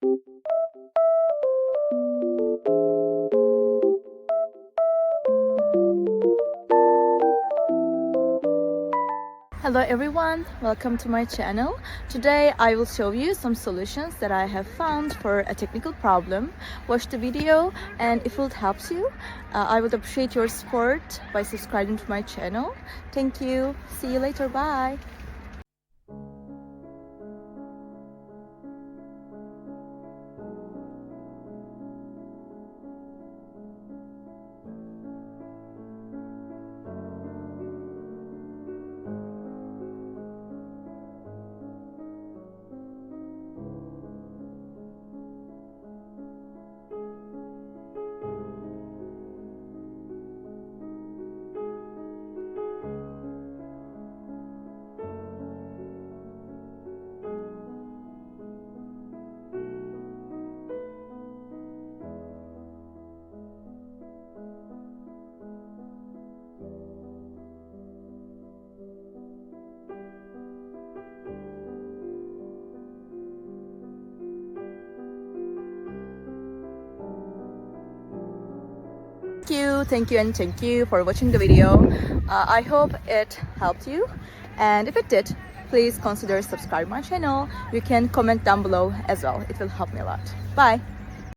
Hello everyone, welcome to my channel. Today I will show you some solutions that I have found for a technical problem. Watch the video, and if it helps you, I would appreciate your support by subscribing to my channel. Thank you. See you later. Bye. Thank you for watching the video. I hope it helped you, and if it did, please consider subscribing my channel. You can comment down below as well. It will help me a lot. Bye.